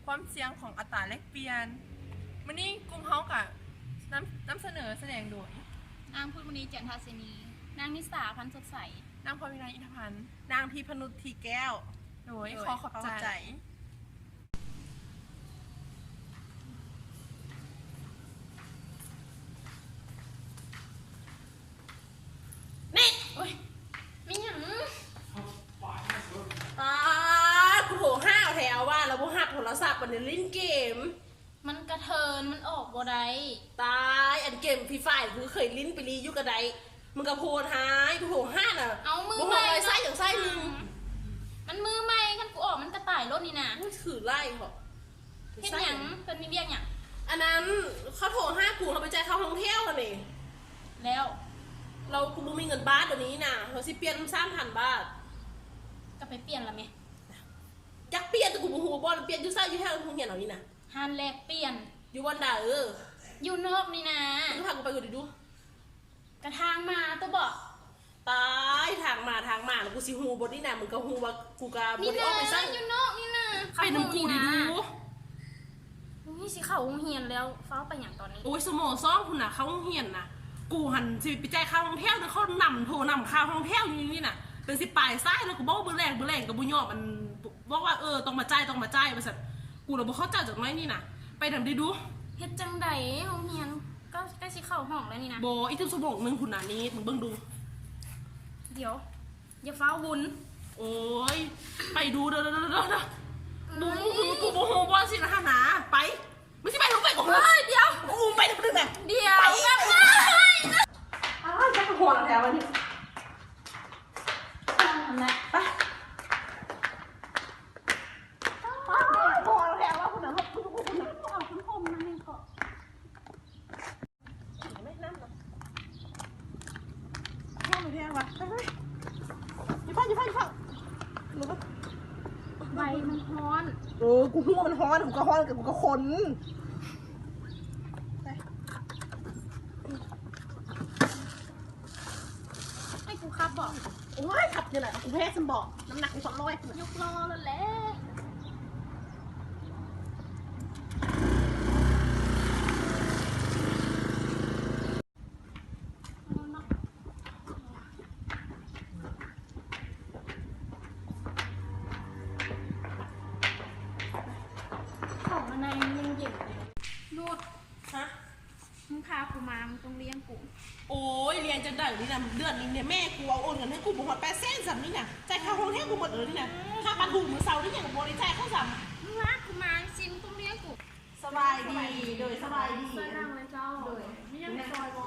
ความเสี่ยงของอัตราแลกเปลี่ยนวันนี้กลุ่มเฮากับนำเสนอแสดงโดยนางพุทธมณีเจียนทาเสนีนางนิสาพันธ์สดใสนางพรวิไลอินทพันธ์นางทีพนุษทีแก้วโดยขอขอบใจนี่โอ้ยไม่หยังกูโหห้าวแถวว่าเราบุหักโทรศัพท์มันเล่นเกมมันกระเทินมันออกบ่ได้ตายอันเกมฟรีไฟคือเคยลิ้นไปรียุกระไดมึงกระโพดหายกูโหห้าน่ะเอามือใหม่ไส้อย่างไส้หนึ่งมันมือใหม่กันกูออกมันกระต่ายรถนี่นะมึงถือไล่เหรอเฮ็ดหยังเป็นมีเบี้ยหยังอันนั้นเขาโทรห้ากูเราไปจ่ายค่าท่องเที่ยวกันนี่แล้วเรากูมึงมีเงินบาทเดี๋ยวนี้น่ะเราสิเปลี่ยน3,000 บาทก็ไปเปลี่ยนละไหมอยากเปลี่ยนแต่กูหัวบอลเปลี่ยนอยู่ไส้อยู่แถวทุ่งเหียนเหล่านี้นะฮันแลกเปลี่ยนอยู่วันดาอยู่นอกนี่นะมึงพากูไปกูดิดูกระทางมาตัวบอกตายทางมาแล้วกูสิหูบทนี่นะมึงก็หูว่ากูกาบทออกไปไส้อยู่นอกนี่นะไปน้ำกูดิดูนี่สิเขาเฮียนแล้วเฝ้าไปอย่างตอนนี้โอ้ยสมอซ่องคุณน่ะเขาเหียนน่ะกูหันสิไปจ่ายค่าท่องเที่ยวแต่เขานำค่าท่องเที่ยวอยู่นี่น่ะเป็นสิปลายไส้แล้วกูบอกว่าเบอร์แรงกับบุญยอมันบอกว่าต้องมาจ่ายบริษัทกูเราบอกเขาจ่ายจากน้อยนี่น่ะไปดำดิดูเฮ็ดจังใดห้องเฮียนก็ใกล้สิเข้าห้องแล้วนี่นะโบอีทุ่มสมองมึงคุณน่ะนี่มึงเบิ่งดูเดี๋ยวอย่าเฝ้าบุญโอ้ยไปดูเด้อกูโมโหบอลสินะฮะนะไปไม่ใช่ไปลงไปก่อนเลยเดี๋ยวกูไปเดี๋ยวนึงน่ะเดี๋ยวแบบจะกระโดดแล้ววันนี้ทำไงไปพอแล้วว่าคุณน่ะคุณน่ะเอาคุณพรมมาหนึ่งก่อนไม่นั่งหรอกห้องมือแดงวะไปอยู่ฟังหรือว่าใบมันฮ้อนกูหัวมันฮ้อนกูก็ฮ้อนกับกูก็ขนให้กูขับบอกโอ้ยขับยังไงกูแพ้สมบอกน้ำหนักกู200ยกล้อแล้วแหละของอะไรยังเย็นรูดฮะมึงพากูมามึงต้องเลี้ยงกูโอ้ยเรียนจะได้นี่นะเดือนนี้เนี่ยแม่กูเอาโอนเงินให้กูบอกว่า800,000สัมนี่นะจ่ายค่าห้องแท้กูหมดเลยนี่นะค่าปลาถูมือเสาร์นี่อย่างบริจ่ายเข้าสัมมึงรักกูมาซิมต้องเลี้ยงกูสบายดีโดยสบายดีซอยนั่งเลยเจ้าโดยไม่ยังซอยบอ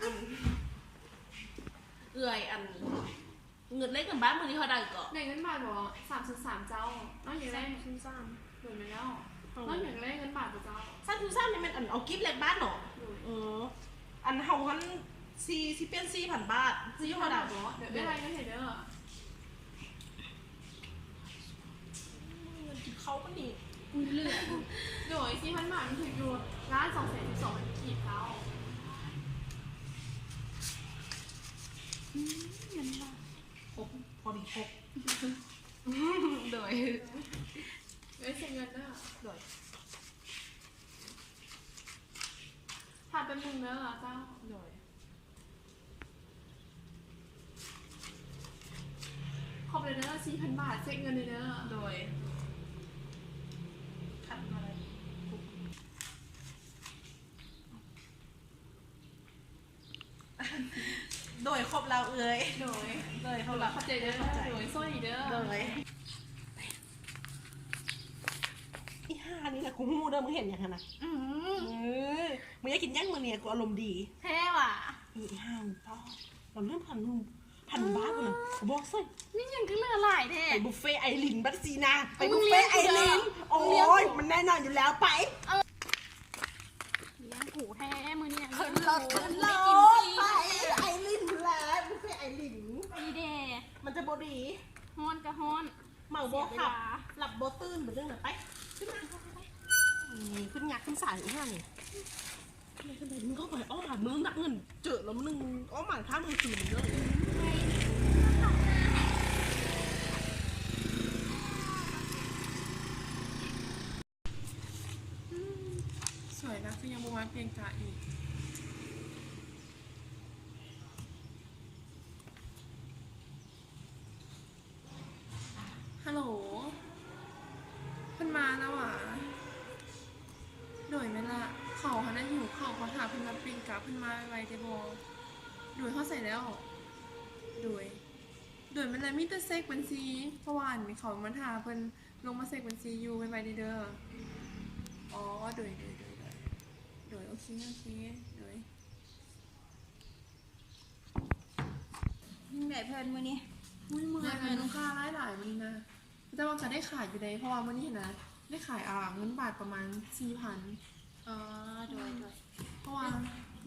อันเงินเล็กกันบ้านมือนี้เขาได้ก่อนในเงินบาทบอก33เจ้าน้องอย่างแรกโดยไม่แล้วน้องอย่างแรกเงินบาทเจ้า3นี่มันอันเอากิฟต์เล็กบ้านหรออันเฮาฮันซีเป็น4,000 บาทซื้อมาดับเหรอเดี๋ยวได้ไรก็เห็นเด้อเงินที่เขาก็ดีเหลือโดย4,000 บาทมันถูกอยู่1,212,000ขีดเท้าเงินบาทครบพอดีครบโดยไม่ใช่เงินเด้อโดยผ่านเป็น1เด้อเจ้าโดยขอบเลยเด้อ4,000 บาทเช็คเงินเลยเด้อโดยขัดมาเลยโดยครบเราโดยเขาเราเข้าใจเด้อโดยโซ่ดีเด้ออีห่านี่นะกูมูเด้อมึงเห็นอย่างนั้นนะมึงอยากกินย่างมึงเนี่ยกูอารมณ์ดีแท้ว่ะอีห่าป้าเราเริ่มพันบ้ากูเลยบอกสินี่ยังก็เลือหลายแท้ไปบุฟเฟ่ไอรินบัตซีนาไปบุฟเฟ่ไอรินโอ้ยมันแน่นอนอยู่แล้วไปเลี้ยงหูแท้มือเนี่ยขึ้นรถไปไอรินแล้วบุฟเฟ่ไอรินดีเดมันจะบดีฮ้อนก็ฮ้อนเมาบอกขับหลับโบตื่นเหมือนเรื่องไหนไปขึ้นงักขึ้นสายอีกห้านี่มึงก็ไปอ้อมหามึงนักเงินเจอแล้วมึงอ้อมหาข้างมึงตื่นเลย คือยังบ่มาเปลี่ยนกะอีกฮัลโหลเพิ่นมาแล้วอ่ะโดยไหมล่ะเขาเขาได้หิวเขาเขาถามเพิ่นมาเปลี่ยนกะเพิ่นมาไวๆได้บ่โดยเขาใส่แล้วโดยมันเลยมีแต่เซ็กบัญชีเพราะว่าอันนี้เขามาถามเพิ่นลงมาเซ็กบัญชีอยู่ไวๆเด้ออ๋อโดยโอเคโดย ยังไงเพิ่นมื้อนี้ อุ้ยมือนะลูกค้าหลายๆวันนี้นะแต่ว่าจะได้ขายอยู่ในเพราะว่าวันนี้เห็นนะได้ขายเงินบาทประมาณ 4,000 อ๋อโดย เพราะว่า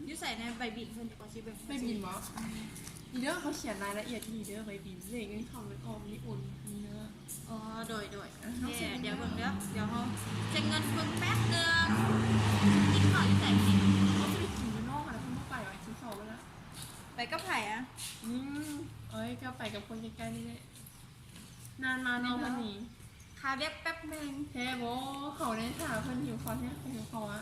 อยู่ใส่ในใบบินเพิ่นดีกว่าสิเบิ่ง ไปบินวะอีเด้อเขาเขียนรายละเอียดที่อีเด้อไปบินเลขเงินเขาเงินออมนี่โอนนี่เด้อ อ๋อโดยโอเคเดี๋ยวเบิ่งเด้อเดี๋ยวเฮาเช็คเงินเพิ่นแป๊บนึงกินข้าวอยู่ใส่กิน เขาจะไปกินข้างนอกอะแล้วเขาไม่ไปไว้ซื้อของมาแล้ว ไปกับไผอ่ะ เอ้ยก็ไปกับคนใกล้ๆนี่แหละนานมาเนาะวันนี้ คาเว็บแป๊บนึง แท้โบเขาได้ถามเพิ่นหิวคอแท้เขาหิวคออ่ะ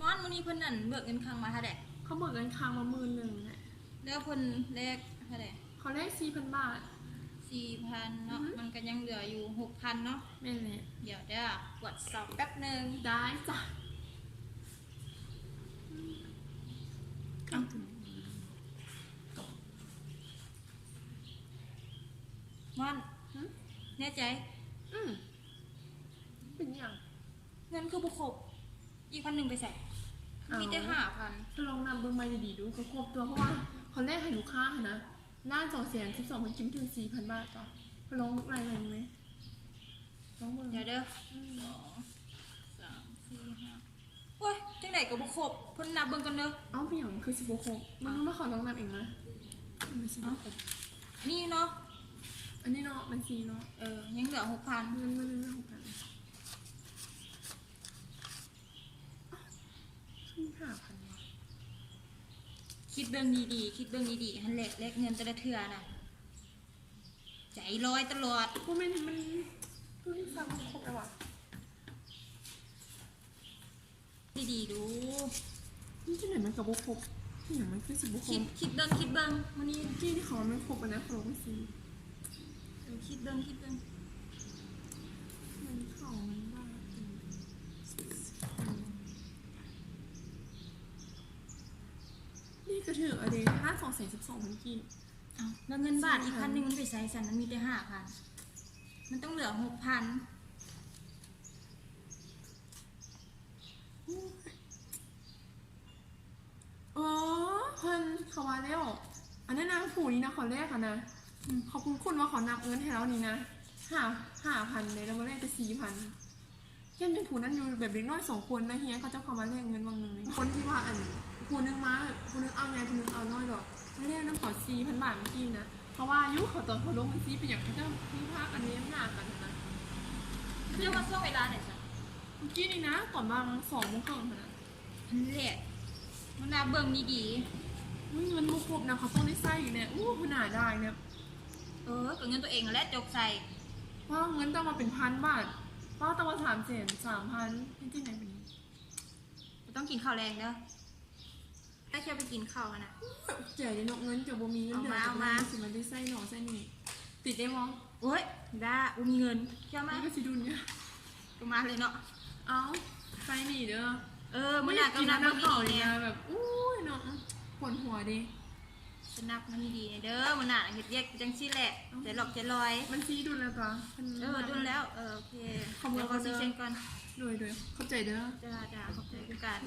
มอนมื้อนี้เพิ่นนั่นเบิกเงินครั้งมาเท่าใด เขาเบิกเงินค้างมา11,000แหละ แล้วเพิ่นเลขเท่าใด เขาได้ 4,000 บาท 4,000เนาะมันก็ยังเหลืออยู่ 6,000เนาะ แม่นแหละ เดี๋ยวเด้อกดสอบแป๊บนึง ได้จ้ะเอาถึง มอนแน่ใจ เป็นอย่าง เงินคือบ่ครบอีกพันหนึงไปใส่มีแต่5,000 ถ้าลองนำเบิ้งมาดีๆดูก็ครบตัวเพราะว่าเขาแรกให้ลูกค้าค่ะนะล้าน212,000มันกินถึง 4,000 บาทต่อเขาลองรายไหมลองเบิ้ง เดี๋ยวเด้อ2 3 4 5โอ้ยจังได๋ก็บ่ครบเพิ่นนับเบิ่งกันเด้อ เอ้าเป็นอย่างมันคือ16ครบมันมาขอลองนำเองนะมัน16ครบ นี่เนาะ อันนี้เนาะมัน4เนาะ ยังเหลือ 6,000 เงินมันเรื่องกันขึ้น5,000วะ คิดเบิ่งดีๆคิดเบิ่งดีๆหันแลกเงินแต่ละเทื่อน่ะใจลอยตลอด ว่ามันคือที่ฟังครบแล้ววะ ดีๆดู นี่ที่ไหนมันกับบุครบที่ไหนมันคือ16คร คิด บ เบิ่งวันนี้ ที่เขามันครบอันนะเขาลงไม่ซี คิดเบิ่ง มันเขามันบ้านี่ก็ถืออะไร5,212มันกี่ เอ้าแล้วเงินบาทอีก1,000มันไปใส่สันมันมีแต่5,000มันต้องเหลือ 6,000 อ๋อเพิ่นเขาว่าแล้วอันนั้นนางผูนี่นะขอแรกอะนะขอบคุณว่าขอนับเงินให้แล้วนี่นะ5,000เลยแล้วมาแรกไป4,000เฮียนเป็นผูนั้นอยู่แบบเล็กน้อย2คนนะเฮียเขาจะเข้ามาแลกเงินบางหนึ่งเลยคนที่ว่าอันผูนึงมาผูนึงเอาไงผูนึงเอาน้อยหรอกไม่ได้น้ำขอ4,000 บาทเมื่อกี้นะเพราะว่ายุเขาตอนเขาลงมันซีเป็นอย่างเขาจะพิพากอันนี้หน้ากันนะ เรียกว่าช่วงเวลาไหนสัน เมื่อกี้นี่นะก่อนบาง2 โมงครึ่งนะ อันแหละมันน่าเบิ่งดี อุ้ยเงินบุกครบนะเขาต้องได้ไส้อยู่เนี่ยอู้ขนาดได้เนี่ย ก็เงินตัวเองนั่นแหละจกใส่ ว่าเงินต้องมาเป็น1,000 บาทว่าต้องมา3,000จริงๆไหนเป็น ต้องกินข้าวแรงเด้อถ้าเชียวไปกินข้าวกันนะ เจ๋ยเนาะเงินจะบ่มีเงินเดือน เอามา สิมันได้ไส้หนอไส้นี่ติดได้มั้ง โอ้ยได้มีเงินเชื่อไหม นี่ก็สิดุนเนี่ย ก็มาเลยเนาะ เอาไส้หนีเด้อ มันหนักก็นับ น้ำ ดี เข่า ๆ เนี่ เนี่ย ย แบบอู้ยเนาะปวดหัวดิ จะนับมันดีๆเด้อมันหนักเฮ็ดเรียกจังซี่แหละใจหลอกใจลอย มันซีดุนแล้วปะ ดุนแล้วโอเค ขอบคุณ เดี๋ยวขอซีเซ็นก่อน โดยเข้าใจเด้อ จ้าขอบคุณกัน